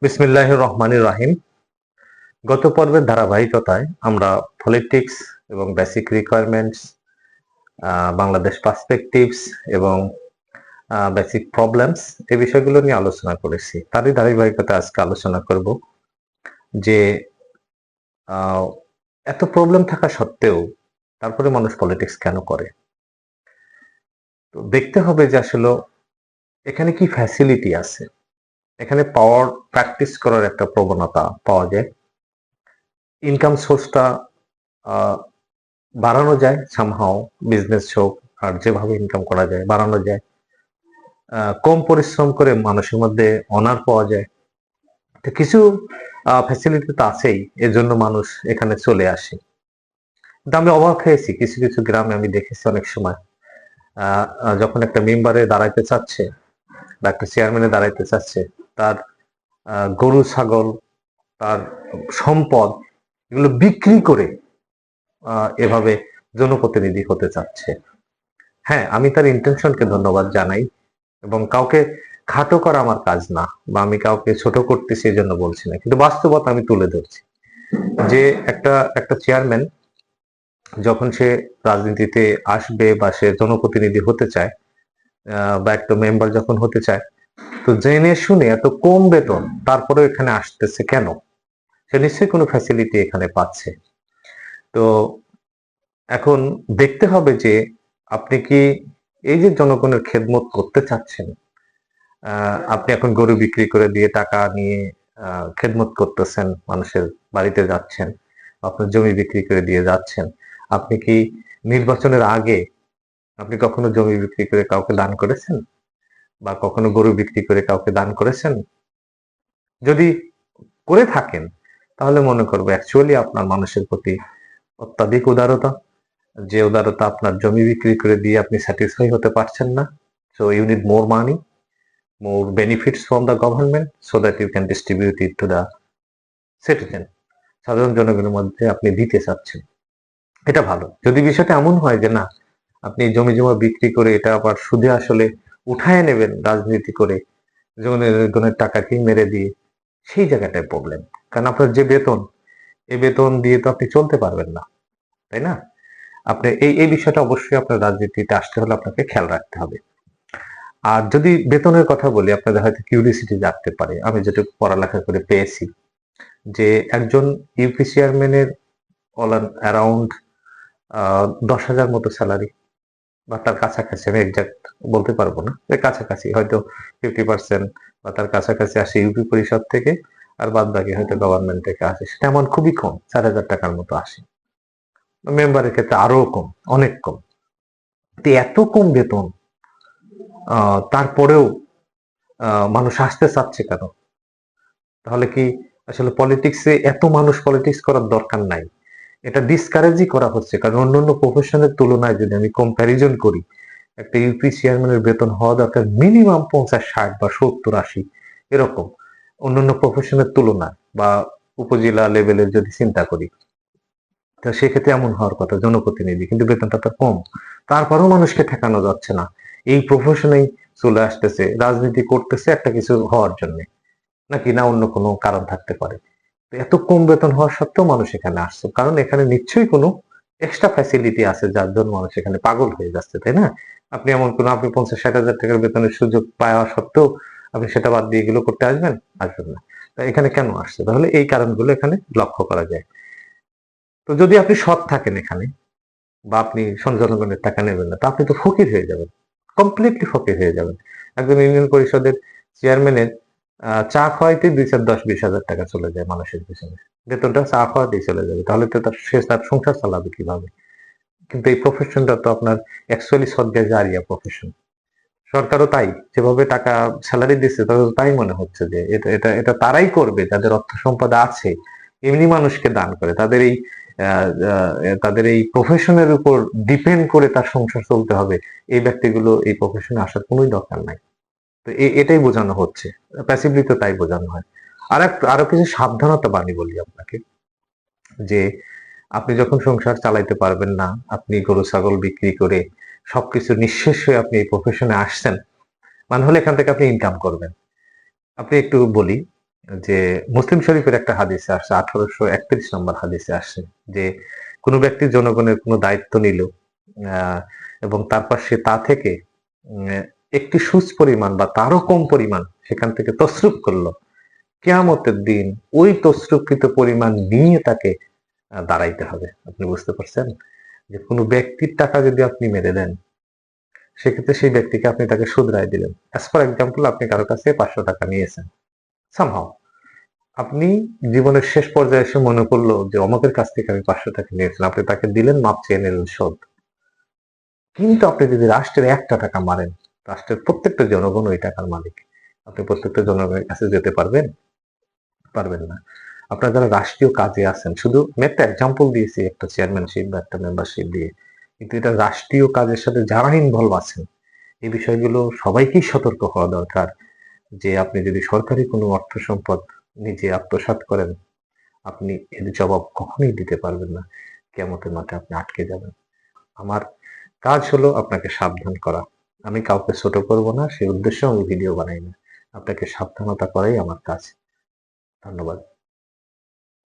বিসমিল্লাহির রহমানির রহিম। গত পর্বের ধারাবাহিকতায় আমরা পলিটিক্স এবং বেসিক রিকোয়ারমেন্টস, বাংলাদেশ পার্সপেক্টিভস এবং বেসিক প্রবলেমস এই বিষয়গুলো নিয়ে আলোচনা করেছি। তারই ধারাবাহিকতা আজকে আলোচনা করব যে এত প্রবলেম থাকা সত্ত্বেও তারপরে মানুষ পলিটিক্স কেন করে। তো দেখতে হবে যে আসলে এখানে কি ফ্যাসিলিটি আছে। এখানে পাওয়ার প্র্যাকটিস করার একটা প্রবণতা পাওয়া যায়। ইনকাম সোর্সটা বাড়ানো যায় সামহাও, বিজনেস হোক আর যেভাবে ইনকাম করা যায় বাড়ানো যায়। কম পরিশ্রম করে মানুষের মধ্যে অনার পাওয়া যায়। তো কিছু ফ্যাসিলিটি তো আছেই, এর জন্য মানুষ এখানে চলে আসে। কিন্তু আমি অবাক হয়েছি, কিছু কিছু গ্রামে আমি দেখেছি অনেক সময় যখন একটা মেম্বারে দাঁড়াইতে চাচ্ছে বা একটা চেয়ারম্যানে দাঁড়াইতে চাচ্ছে, তার গরু ছাগল, তার সম্পদ এগুলো বিক্রি করে এভাবে জনপ্রতিনিধি হতে চাচ্ছে। হ্যাঁ, আমি তার ইন্টেনশনকে ধন্যবাদ জানাই এবং কাউকে খাটো করা আমার কাজ না, বা আমি কাউকে ছোট করতেছি এই জন্য বলছি না, কিন্তু বাস্তবতা আমি তুলে ধরছি যে একটা একটা চেয়ারম্যান যখন সে রাজনীতিতে আসবে বা সে জনপ্রতিনিধি হতে চায়, বা একটা মেম্বার যখন হতে চায়, তো জেনে শুনে এত কম বেতন তারপরে এখানে আসতেছে কেন? সে নিশ্চয়ই কোনো ফ্যাসিলিটি এখানে পাচ্ছে। তো এখন দেখতে হবে যে আপনি কি এই যে জনগণের খেদমত করতে চাচ্ছেন, আপনি এখন গরু বিক্রি করে দিয়ে টাকা নিয়ে খেদমত করতেছেন, মানুষের বাড়িতে যাচ্ছেন, আপনার জমি বিক্রি করে দিয়ে যাচ্ছেন। আপনি কি নির্বাচনের আগে আপনি কখনো জমি বিক্রি করে কাউকে দান করেছেন, বা কখনো গরু বিক্রি করে কাউকে দান করেছেন? যদি করে থাকেন তাহলে মনে করবো অ্যাকচুয়ালি আপনার মানুষের প্রতি অত্যাধিক উদারতা, যে উদারতা আপনার জমি বিক্রি করে দিয়ে আপনি স্যাটিসফাই হতে পারছেন না। So you need more money, more benefits from the government so that you can distribute it to the citizen. সাধারণ জনগণের মধ্যে আপনি দিতে চাচ্ছেন, এটা ভালো। যদি বিষয়টা এমন হয় যে না, আপনি জমি জমা বিক্রি করে এটা আবার সুদে আসলে উঠায় নেবেন রাজনীতি করে, জনগণের টাকাকেই মেরে দিয়ে, সেই জায়গাটায় প্রবলেম। কারণ আপনার যে বেতন, এই বেতন দিয়ে তো আপনি চলতে পারবেন না, তাই না? আপনি এই এই বিষয়টা অবশ্যই আপনার রাজনীতিতে আসতে হলে আপনাকে খেয়াল রাখতে হবে। আর যদি বেতনের কথা বলি, আপনাদের হয়তো কিউরিসিটি জাগতে পারে। আমি যেটুকু পড়ালেখা করে পেয়েছি যে একজন ইউপি চেয়ারম্যানের অ্যারাউন্ড 10,000 মতো স্যালারি, বা তার কাছাকাছি, আমি এক্সাক্ট বলতে পারবো না, এর কাছাকাছি হয়তো 50% বা তার কাছাকাছি আসে ইউপি পরিষদ থেকে, আর বাদ বাকি হয়তো গভর্নমেন্ট থেকে আসে। সেটা আমার খুবই কম, 4,000 টাকার মতো আসে। মেম্বারের ক্ষেত্রে আরো কম, অনেক কম। তো এত কম বেতন তারপরেও মানুষ আসতে চাচ্ছে কেন? তাহলে কি আসলে পলিটিক্সে এত মানুষ পলিটিক্স করার দরকার নাই? এটা ডিসকারেজই করা হচ্ছে। কারণ অন্যান্য প্রফেশনের তুলনায় যদি আমি কম্প্যারিজন করি, একটা ইউপি চেয়ারম্যানের বেতন হওয়া দরকার মিনিমাম 50, 60 বা 70, 80 এরকম, অন্যান্য প্রফেশনের তুলনায়, বা উপজেলা লেভেলের যদি চিন্তা করি, তো সেক্ষেত্রে এমন হওয়ার কথা জনপ্রতিনিধি, কিন্তু বেতনটা তো কম। তারপরেও মানুষকে ঠেকানো যাচ্ছে না, এই প্রফেশনেই চলে আসতেছে, রাজনীতি করতেছে একটা কিছু হওয়ার জন্য, নাকি না অন্য কোনো কারণ থাকতে পারে। তো এত কম বেতন হওয়া সত্ত্বেও মানুষ এখানে আসছে, কারণ এখানে নিশ্চয়ই কোনো এক্সট্রা ফ্যাসিলিটি আছে যার জন্য মানুষ এখানে পাগল হয়ে যাচ্ছে, তাই না? আপনি এমন কোনো, আপনি 50, 60 হাজার টাকার বেতনের সুযোগ পাওয়া সত্ত্বেও আপনি সেটা বাদ দিয়ে এগুলো করতে আসবেন? আসবেন না। তা এখানে কেন আসছে? তাহলে এই কারণগুলো এখানে লক্ষ্য করা যায়। তো যদি আপনি সৎ থাকেন এখানে, বা আপনি জনগণের টাকা নেবেন না, তা আপনি তো ফকির হয়ে যাবেন, কমপ্লিটলি ফকির হয়ে যাবেন। একজন ইউনিয়ন পরিষদের চেয়ারম্যানের চা খাওয়াইতে 2, 4, 10, 20 হাজার টাকা চলে যায় মানুষের পিছনে, বেতনটা চা খাওয়াতেই চলে যাবে। তাহলে তো সে তার সংসার চালাবে কিভাবে? কিন্তু এই প্রফেশনটা তো আপনার অ্যাকচুয়ালি সদকা জারিয়া প্রফেশন। সরকারও তাই, যেভাবে টাকা স্যালারি দিচ্ছে তাদের তাই মনে হচ্ছে যে এটা এটা এটা তারাই করবে যাদের অর্থ সম্পদ আছে, এমনি মানুষকে দান করে, তাদের এই প্রফেশনের উপর ডিপেন্ড করে তার সংসার চলতে হবে, এই ব্যক্তিগুলো এই প্রফেশনে আসার কোনোই দরকার নাই। তো এটাই বোঝানো হচ্ছে, প্যাসিভলি তো তাই বোঝানো হয়। আরো কিছু সাবধানতা বাণী বলি আপনাকে, যে আপনি যখন সংসার চালাইতে পারবেন না, আপনি গরু ছাগল বিক্রি করে সবকিছু নিঃশেষ হয়ে আপনি এই প্রফেশনে আসছেন, মানে হলে এখান থেকে আপনি ইনকাম করবেন। আপনি একটু বলি, যে মুসলিম শরীফের একটা হাদিসে আসছে, 1831 নম্বর হাদিসে আসছে যে কোনো ব্যক্তি জনগণের কোনো দায়িত্ব নিল আহ, এবং তারপর সে তা থেকে উম, একটি সুচ পরিমাণ বা তারও কম পরিমাণ সেখান থেকে তসরুপ করলো, কিয়ামতের দিন ওই তসরুপকৃত পরিমাণ নিয়ে তাকে দাঁড়াইতে হবে। আপনি বুঝতে পারছেন যে কোনো ব্যক্তির টাকা যদি আপনি মেরে দেন, সেক্ষেত্রে সেই ব্যক্তিকে আপনি তাকে শুধরাই দিলেন। অ্যাজ ফর এক্সাম্পল, আপনি কারো কাছে 500 টাকা নিয়েছেন, সামহাও আপনি জীবনের শেষ পর্যায়ে এসে মনে করলো যে অমকের কাছ থেকে আমি 500 টাকা নিয়েছিলাম, আপনি তাকে দিলেন, মাপ চেয়ে নিলেন শোধ। কিন্তু আপনি যদি রাষ্ট্রের একটা টাকা মারেন, রাষ্ট্রের প্রত্যেকটা জনগণ ওই টাকার মালিক, আপনি প্রত্যেকটা জনগণের কাছে যেতে পারবেন? পারবেন না। আপনার যারা রাষ্ট্রীয় কাজে আছেন, শুধু আমি একটা এক্সাম্পল দিয়েছি একটা চেয়ারম্যানশিপ বা একটা মেম্বারশিপ দিয়ে, কিন্তু এটা রাষ্ট্রীয় কাজের সাথে যারা ইনভলভ আছেন এই বিষয়গুলো সবাইকেই সতর্ক হওয়া দরকার যে আপনি যদি সরকারি কোনো অর্থ সম্পদ নিজে আত্মসাৎ করেন, আপনি এর জবাব কখনোই দিতে পারবেন না। কিয়ামতের মাঠে আপনি আটকে যাবেন। আমার কাজ হলো আপনাকে সাবধান করা। আমি কাউকে ছোট করব না, সেই উদ্দেশ্যে আমি ভিডিও বানাই না। আপনাকে সাবধানতা করাই আমার কাজ। ধন্যবাদ।